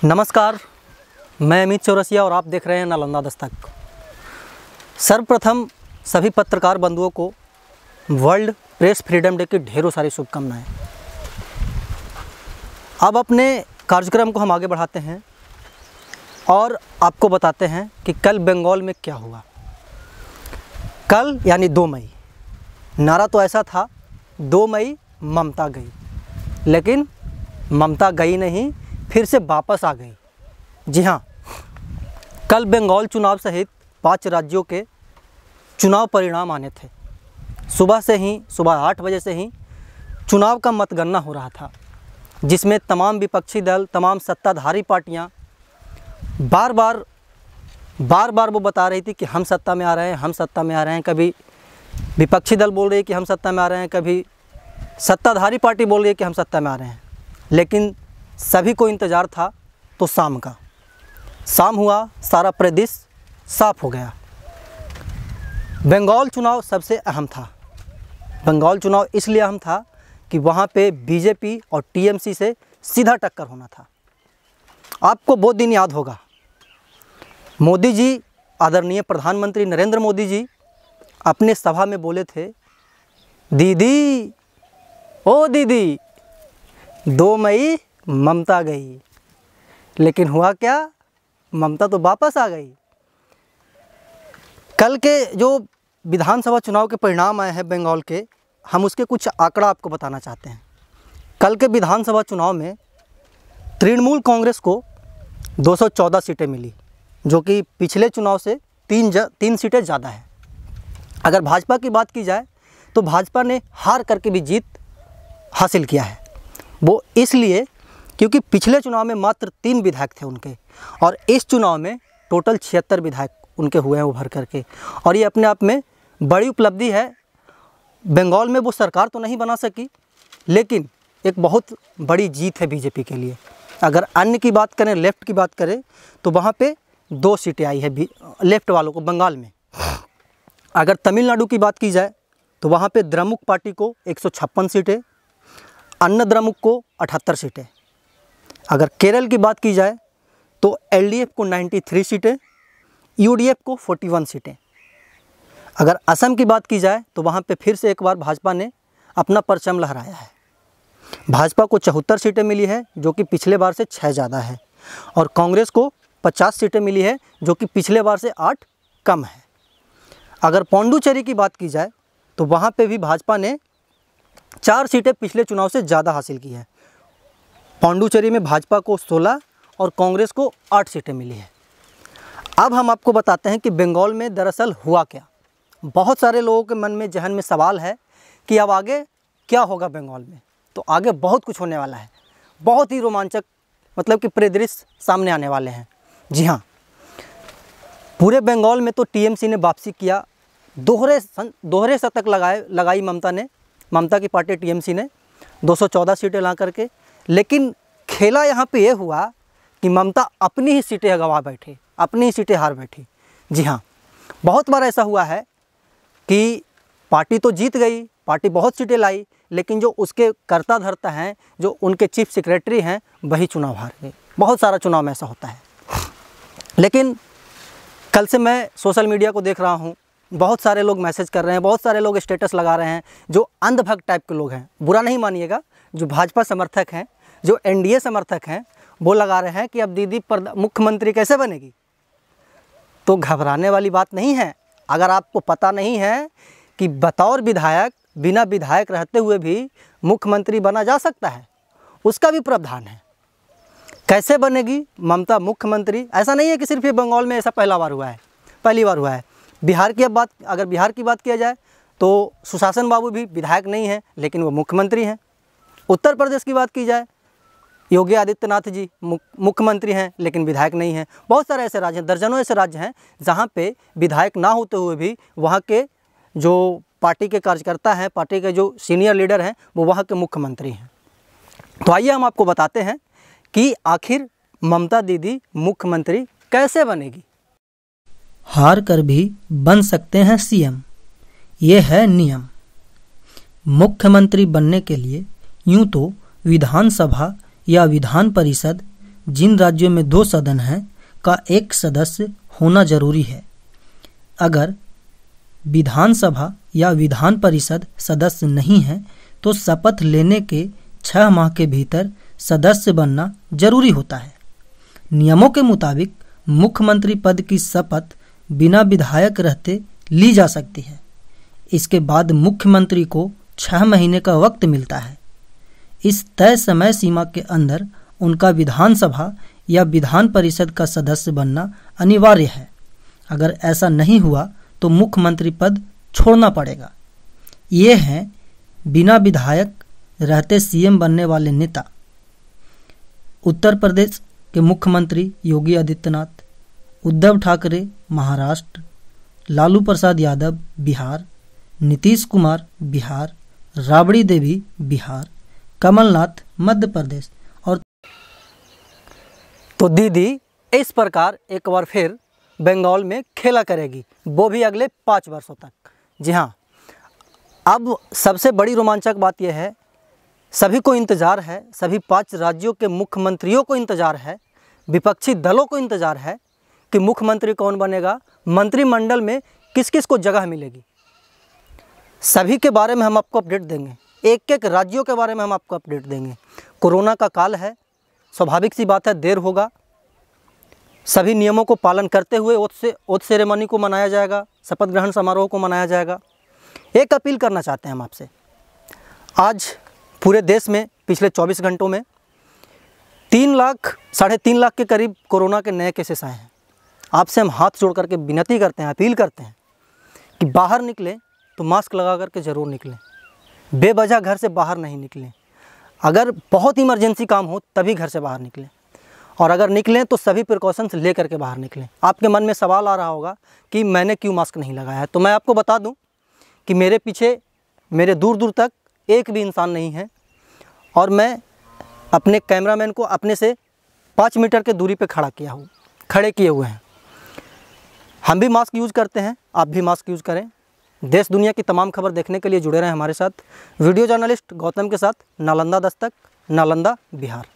नमस्कार, मैं अमित चौरसिया और आप देख रहे हैं नालंदा दस्तक। सर्वप्रथम सभी पत्रकार बंधुओं को वर्ल्ड प्रेस फ्रीडम डे की ढेरों सारी शुभकामनाएं। अब अपने कार्यक्रम को हम आगे बढ़ाते हैं और आपको बताते हैं कि कल बंगाल में क्या हुआ। कल यानी 2 मई, नारा तो ऐसा था 2 मई ममता गई, लेकिन ममता गई नहीं, फिर से वापस आ गई। जी हाँ, कल बंगाल चुनाव सहित 5 राज्यों के चुनाव परिणाम आने थे। सुबह 8 बजे से ही चुनाव का मतगणना हो रहा था, जिसमें तमाम विपक्षी दल, तमाम सत्ताधारी पार्टियां बार बार वो बता रही थी कि हम सत्ता में आ रहे हैं, हम सत्ता में आ रहे हैं। कभी विपक्षी दल बोल रही है कि हम सत्ता में आ रहे हैं, कभी सत्ताधारी पार्टी बोल रही है कि हम सत्ता में आ रहे हैं। लेकिन सभी को इंतज़ार था तो शाम का। शाम हुआ, सारा प्रदेश साफ हो गया। बंगाल चुनाव सबसे अहम था। बंगाल चुनाव इसलिए अहम था कि वहाँ पे बीजेपी और टीएमसी से सीधा टक्कर होना था। आपको वो दिन याद होगा, मोदी जी, आदरणीय प्रधानमंत्री नरेंद्र मोदी जी अपने सभा में बोले थे, दीदी ओ दीदी 2 मई ममता गई। लेकिन हुआ क्या? ममता तो वापस आ गई। कल के जो विधानसभा चुनाव के परिणाम आए हैं बंगाल के, हम उसके कुछ आंकड़ा आपको बताना चाहते हैं। कल के विधानसभा चुनाव में तृणमूल कांग्रेस को 214 सीटें मिली, जो कि पिछले चुनाव से 3 सीटें ज़्यादा है। अगर भाजपा की बात की जाए तो भाजपा ने हार करके भी जीत हासिल किया है। वो इसलिए क्योंकि पिछले चुनाव में मात्र 3 विधायक थे उनके, और इस चुनाव में टोटल 76 विधायक उनके हुए हैं उभर करके। और ये अपने आप में बड़ी उपलब्धि है। बंगाल में वो सरकार तो नहीं बना सकी, लेकिन एक बहुत बड़ी जीत है बीजेपी के लिए। अगर अन्य की बात करें, लेफ़्ट की बात करें, तो वहाँ पे 2 सीटें आई है लेफ़्ट वालों को बंगाल में। अगर तमिलनाडु की बात की जाए तो वहाँ पे द्रमुक पार्टी को 156 सीटें, अन्ना द्रमुक को 78 सीटें। अगर केरल की बात की जाए तो एलडीएफ को 93 सीटें, यूडीएफ को 41 सीटें। अगर असम की बात की जाए तो वहाँ पे फिर से एक बार भाजपा ने अपना परचम लहराया है। भाजपा को 74 सीटें मिली है, जो कि पिछले बार से 6 ज़्यादा है, और कांग्रेस को 50 सीटें मिली है, जो कि पिछले बार से 8 कम है। अगर पौंडुचेरी की बात की जाए तो वहाँ पे भी भाजपा ने 4 सीटें पिछले चुनाव से ज़्यादा हासिल की है। पौंडुचेरी में भाजपा को 16 और कांग्रेस को 8 सीटें मिली है। अब हम आपको बताते हैं कि बंगाल में दरअसल हुआ क्या। बहुत सारे लोगों के मन में, जहन में सवाल है कि अब आगे क्या होगा बंगाल में। तो आगे बहुत कुछ होने वाला है, बहुत ही रोमांचक, मतलब कि परिदृश्य सामने आने वाले हैं। जी हाँ, पूरे बंगाल में तो टीएमसी ने वापसी किया। दोहरे शतक लगाई ममता की पार्टी टीएमसी ने 214 सीटें ला करके। लेकिन खेला यहाँ पे ये हुआ कि ममता अपनी ही सीटें गंवा बैठे, अपनी ही सीटें हार बैठी। जी हाँ, बहुत बार ऐसा हुआ है कि पार्टी तो जीत गई, पार्टी बहुत सीटें लाई, लेकिन जो उसके कर्ता धर्ता हैं, जो उनके चीफ सेक्रेटरी हैं, वही चुनाव हार गए। बहुत सारा चुनाव में ऐसा होता है। लेकिन कल से मैं सोशल मीडिया को देख रहा हूँ, बहुत सारे लोग मैसेज कर रहे हैं, बहुत सारे लोग स्टेटस लगा रहे हैं, जो अंधभक्त टाइप के लोग हैं, बुरा नहीं मानिएगा, जो भाजपा समर्थक हैं, जो एनडीए समर्थक हैं, वो लगा रहे हैं कि अब दीदी मुख्यमंत्री कैसे बनेगी। तो घबराने वाली बात नहीं है। अगर आपको पता नहीं है कि बतौर विधायक, बिना विधायक रहते हुए भी मुख्यमंत्री बना जा सकता है, उसका भी प्रावधान है। कैसे बनेगी ममता मुख्यमंत्री? ऐसा नहीं है कि सिर्फ ये बंगाल में ऐसा पहली बार हुआ है। अगर बिहार की बात किया जाए तो सुशासन बाबू भी विधायक नहीं हैं, लेकिन वो मुख्यमंत्री हैं। उत्तर प्रदेश की बात की जाए, योगी आदित्यनाथ जी मुख्यमंत्री हैं, लेकिन विधायक नहीं हैं। बहुत सारे ऐसे राज्य हैं, दर्जनों ऐसे राज्य हैं जहाँ पे विधायक ना होते हुए भी वहाँ के जो पार्टी के कार्यकर्ता हैं, पार्टी के जो सीनियर लीडर हैं, वो वहाँ के मुख्यमंत्री हैं। तो आइए हम आपको बताते हैं कि आखिर ममता दीदी मुख्यमंत्री कैसे बनेगी। हार कर भी बन सकते हैं सीएम, ये है नियम। मुख्यमंत्री बनने के लिए यूं तो विधानसभा या विधान परिषद जिन राज्यों में 2 सदन हैं का 1 सदस्य होना जरूरी है। अगर विधानसभा या विधान परिषद सदस्य नहीं है तो शपथ लेने के 6 माह के भीतर सदस्य बनना जरूरी होता है। नियमों के मुताबिक मुख्यमंत्री पद की शपथ बिना विधायक रहते ली जा सकती है। इसके बाद मुख्यमंत्री को 6 महीने का वक्त मिलता है। इस तय समय सीमा के अंदर उनका विधानसभा या विधान परिषद का सदस्य बनना अनिवार्य है। अगर ऐसा नहीं हुआ तो मुख्यमंत्री पद छोड़ना पड़ेगा। ये हैं बिना विधायक रहते सीएम बनने वाले नेता। उत्तर प्रदेश के मुख्यमंत्री योगी आदित्यनाथ, उद्धव ठाकरे महाराष्ट्र, लालू प्रसाद यादव बिहार, नीतीश कुमार बिहार, राबड़ी देवी बिहार, कमलनाथ मध्य प्रदेश। और तो दीदी इस प्रकार एक बार फिर बंगाल में खेला करेगी, वो भी अगले 5 वर्षों तक। जी हाँ, अब सबसे बड़ी रोमांचक बात यह है, सभी को इंतज़ार है, सभी 5 राज्यों के मुख्यमंत्रियों को इंतज़ार है, विपक्षी दलों को इंतज़ार है कि मुख्यमंत्री कौन बनेगा, मंत्रिमंडल में किस किस को जगह मिलेगी। सभी के बारे में हम आपको अपडेट देंगे, एक एक राज्यों के बारे में हम आपको अपडेट देंगे। कोरोना का काल है, स्वाभाविक सी बात है देर होगा। सभी नियमों को पालन करते हुए ओथ सेरेमनी को मनाया जाएगा, शपथ ग्रहण समारोह को मनाया जाएगा। एक अपील करना चाहते हैं हम आपसे। आज पूरे देश में पिछले 24 घंटों में 3 लाख, 3.5 लाख के करीब कोरोना के नए केसेस आए हैं। आपसे हम हाथ जोड़ करके विनती करते हैं, अपील करते हैं कि बाहर निकलें तो मास्क लगा करके ज़रूर निकलें, बेवजह घर से बाहर नहीं निकलें। अगर बहुत इमरजेंसी काम हो तभी घर से बाहर निकलें, और अगर निकलें तो सभी प्रिकॉशंस ले करके बाहर निकलें। आपके मन में सवाल आ रहा होगा कि मैंने क्यों मास्क नहीं लगाया है, तो मैं आपको बता दूं कि मेरे पीछे मेरे दूर दूर तक एक भी इंसान नहीं है, और मैं अपने कैमरामैन को अपने से 5 मीटर के दूरी पे खड़े किए हुए हैं। हम भी मास्क यूज़ करते हैं, आप भी मास्क यूज़ करें। देश दुनिया की तमाम खबर देखने के लिए जुड़े रहें हमारे साथ। वीडियो जर्नलिस्ट गौतम के साथ, नालंदा दस्तक, नालंदा बिहार।